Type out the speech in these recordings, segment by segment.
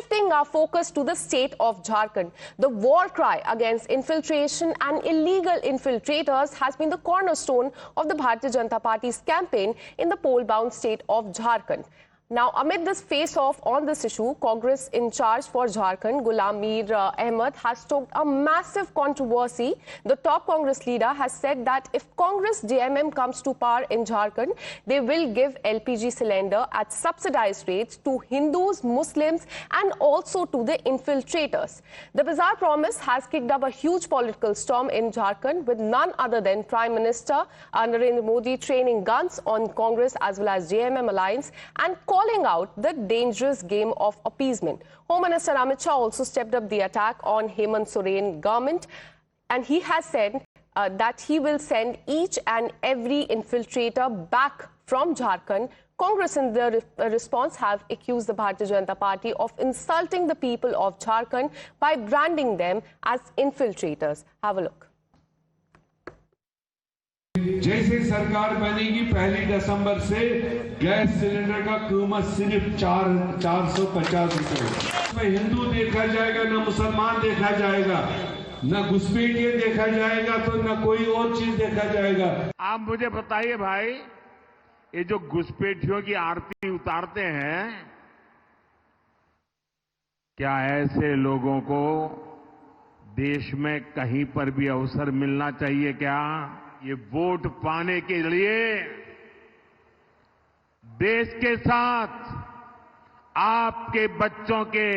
shifting our focus to the state of Jharkhand. The war cry against infiltration and illegal infiltrators has been the cornerstone of the Bharatiya Janata Party's campaign in the poll-bound state of Jharkhand. Now, amid this face-off on this issue, Congress in charge for Jharkhand, Ghulam Mir Ahmed, has stoked a massive controversy. The top Congress leader has said that if Congress JMM comes to power in Jharkhand, they will give LPG cylinder at subsidized rates to Hindus, Muslims and also to the infiltrators. The bizarre promise has kicked up a huge political storm in Jharkhand, with none other than Prime Minister Narendra Modi training guns on Congress as well as JMM alliance and calling out the dangerous game of appeasement. Home Minister Amit Shah also stepped up the attack on Hemant Soren government, and he has said that he will send each and every infiltrator back from Jharkhand. Congress in their response have accused the Bharatiya Janata Party of insulting the people of Jharkhand by branding them as infiltrators. Have a look. जैसे सरकार बनेगी 1 दिसंबर से gas cylinder का कीमत सिर्फ 450 रुपए। हिंदू देखा जाएगा, न मुसलमान देखा जाएगा, न घुसपैठिए देखा जाएगा, तो न कोई और चीज देखा जाएगा। आप मुझे बताइए भाई, ये जो घुसपैठियों की आरती उतारते हैं, क्या ऐसे लोगों को देश में कहीं पर भी अवसर मिलना चाहिए क्या? ये वोट पाने के लिए देश के साथ आपके बच्चों के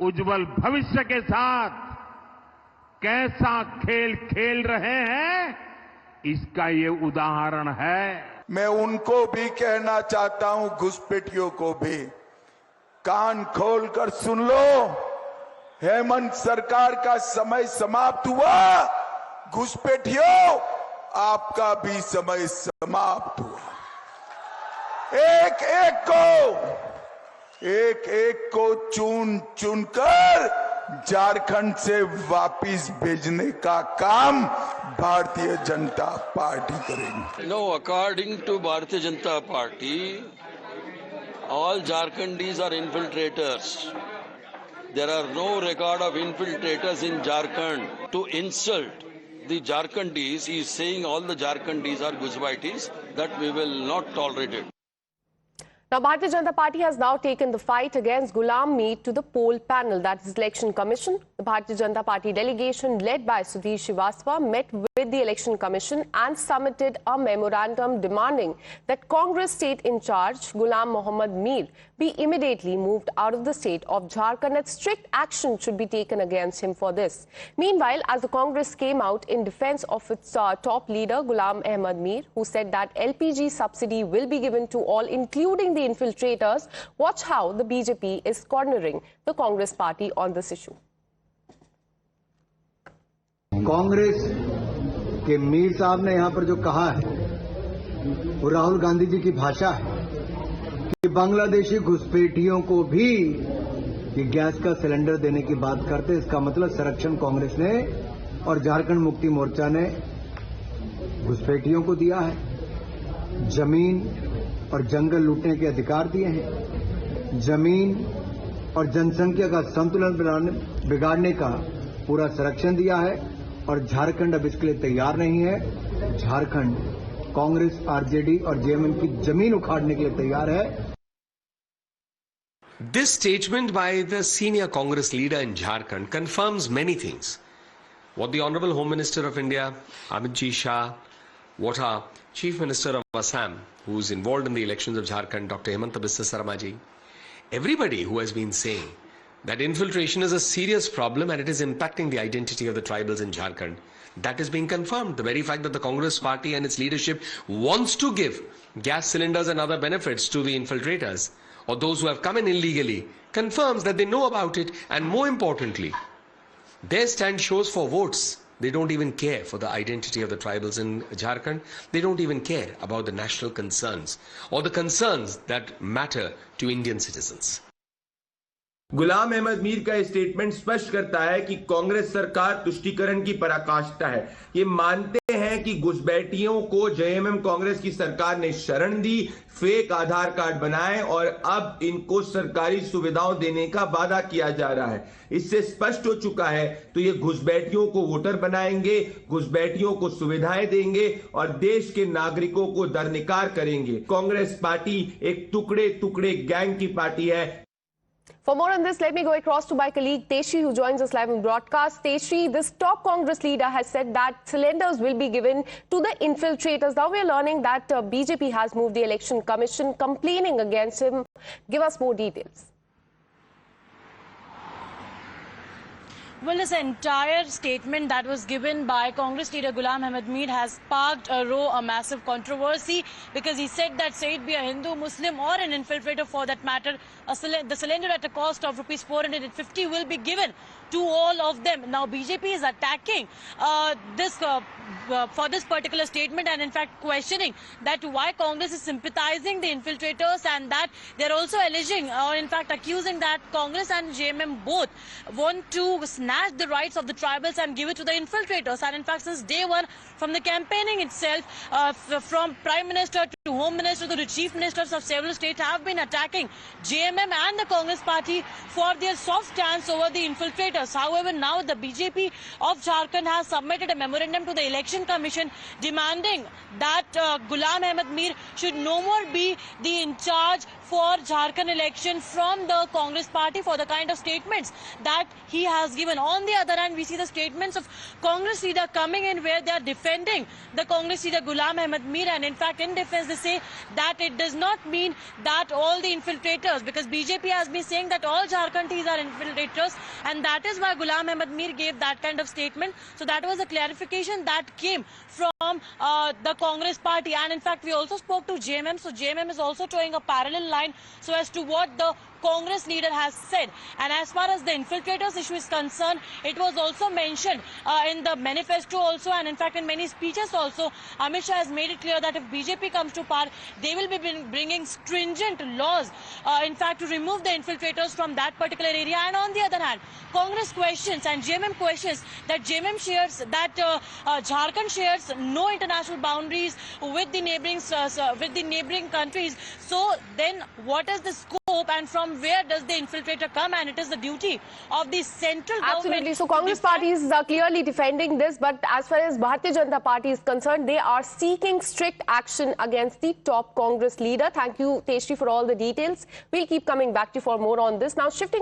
उज्जवल भविष्य के साथ कैसा खेल खेल रहे हैं, इसका ये उदाहरण है। मैं उनको भी कहना चाहता हूं, घुसपैठियों को भी, कान खोलकर सुन लो। हेमंत सरकार का समय समाप्त हुआ, घुसपैठियों आपका भी समय समाप्त हुआ। एक एक को चुन चुनकर झारखंड से वापिस भेजने का काम भारतीय जनता पार्टी करेगी। No, according to Bharatiya Janata Party, all Jharkhandis are infiltrators. There are no record of infiltrators in Jharkhand. To insult the Jharkhandis, he is saying all the Jharkhandis are Gujratis, that we will not tolerate it. Now, Bharatiya Janata Party has now taken the fight against Ghulam Mir to the poll panel, that is Election Commission. The Bharatiya Janata Party delegation led by Sudhir Srivastava met with the Election Commission and submitted a memorandum demanding that Congress state in charge, Ghulam Mohammad Mir, be immediately moved out of the state of Jharkhand and strict action should be taken against him for this. Meanwhile, as the Congress came out in defense of its top leader, Ghulam Ahmed Mir, who said that LPG subsidy will be given to all, including the infiltrators, watch how the BJP is cornering the Congress party on this issue. Congress के मीर साहब ने यहां पर जो कहा है वो राहुल गांधी जी की भाषा है कि बांग्लादेशी घुसपैठियों को भी ये गैस का सिलेंडर देने की बात करते। इसका मतलब संरक्षण कांग्रेस ने और झारखंड मुक्ति मोर्चा ने घुसपैठियों को दिया है। जमीन और जंगल लूटने के अधिकार दिए हैं। जमीन और जनसंख्या का संतुलन बिगाड़ने का पूरा संरक्षण दिया है और झारखंड अब इसके लिए तैयार नहीं है। झारखंड कांग्रेस, आरजेडी और जेएमएम की जमीन उखाड़ने के लिए तैयार है। This statement by the senior Congress leader in Jharkhand confirms many things. What the Honorable Home Minister of India, Amit Shah, what our Chief Minister of Assam, who is involved in the elections of Jharkhand, Dr. Hemanta Biswa Sarma ji, everybody who has been saying that infiltration is a serious problem and it is impacting the identity of the tribals in Jharkhand, that is being confirmed. The very fact that the Congress party and its leadership wants to give gas cylinders and other benefits to the infiltrators or those who have come in illegally confirms that they know about it, and more importantly, their stand shows for votes. They don't even care for the identity of the tribals in Jharkhand. They don't even care about the national concerns or the concerns that matter to Indian citizens. Ghulam Ahmad Mir का statement स्पष्ट करता है कि कांग्रेस सरकार तुष्टीकरण की पराकाष्ठा है। ये मानते हैं हैं कि घुसपैठियों को जेएमएम कांग्रेस की सरकार ने शरण दी, फेक आधार कार्ड बनाए और अब इनको सरकारी सुविधाओं देने का वादा किया जा रहा है। इससे स्पष्ट हो चुका है तो ये घुसपैठियों को वोटर बनाएंगे, घुसपैठियों को सुविधाएं देंगे और देश के नागरिकों को दरनिकार करेंगे। कांग्रेस पार्टी एक टुकड़े टुकड़े गैंग की पार्टी है। For more on this, let me go across to my colleague Teshri, who joins us live in broadcast. Teshri, this top Congress leader has said that cylinders will be given to the infiltrators. Now we are learning that BJP has moved the Election Commission complaining against him. Give us more details. Well, this entire statement that was given by Congress leader Ghulam Ahmad Mir has sparked a massive controversy, because he said that say it be a Hindu, Muslim or an infiltrator for that matter, the cylinder at a cost of rupees 450 will be given to all of them. Now BJP is attacking for this particular statement, and in fact questioning that why Congress is sympathizing the infiltrators, and that they're also alleging or in fact accusing that Congress and JMM both want to snatch the rights of the tribals and give it to the infiltrators. And in fact, since day one, from the campaigning itself, from Prime Minister to Home Minister to the Chief Ministers of several states have been attacking JMM and the Congress party for their soft stance over the infiltrators. However, now the BJP of Jharkhand has submitted a memorandum to the Election Commission demanding that Ghulam Ahmad Mir should no more be the in charge for Jharkhand election from the Congress party for the kind of statements that he has given. On the other hand, we see the statements of Congress leader coming in where they are defending the Congress leader Ghulam Ahmad Mir, and in fact in defense they say that it does not mean that all the infiltrators, because BJP has been saying that all Jharkhandis are infiltrators, and that is why Ghulam Ahmad Mir gave that kind of statement. So that was a clarification that came from the Congress party. And in fact we also spoke to JMM, so JMM is also towing a parallel line so as to what the Congress leader has said. And as far as the infiltrators issue is concerned, it was also mentioned in the manifesto also, and in fact in many speeches also, Amit Shah has made it clear that if BJP comes to power, they will be bringing stringent laws, in fact to remove the infiltrators from that particular area. And on the other hand, Congress questions and JMM questions that JMM shares that Jharkhand shares no international boundaries with the neighboring countries. So then what is the scope and from where does the infiltrator come? And it is the duty of the central government. Absolutely. So Congress parties are clearly defending this, but as far as Bharatiya Janata Party is concerned, they are seeking strict action against the top Congress leader. Thank you, Teshri, for all the details. We'll keep coming back to you for more on this. Now shifting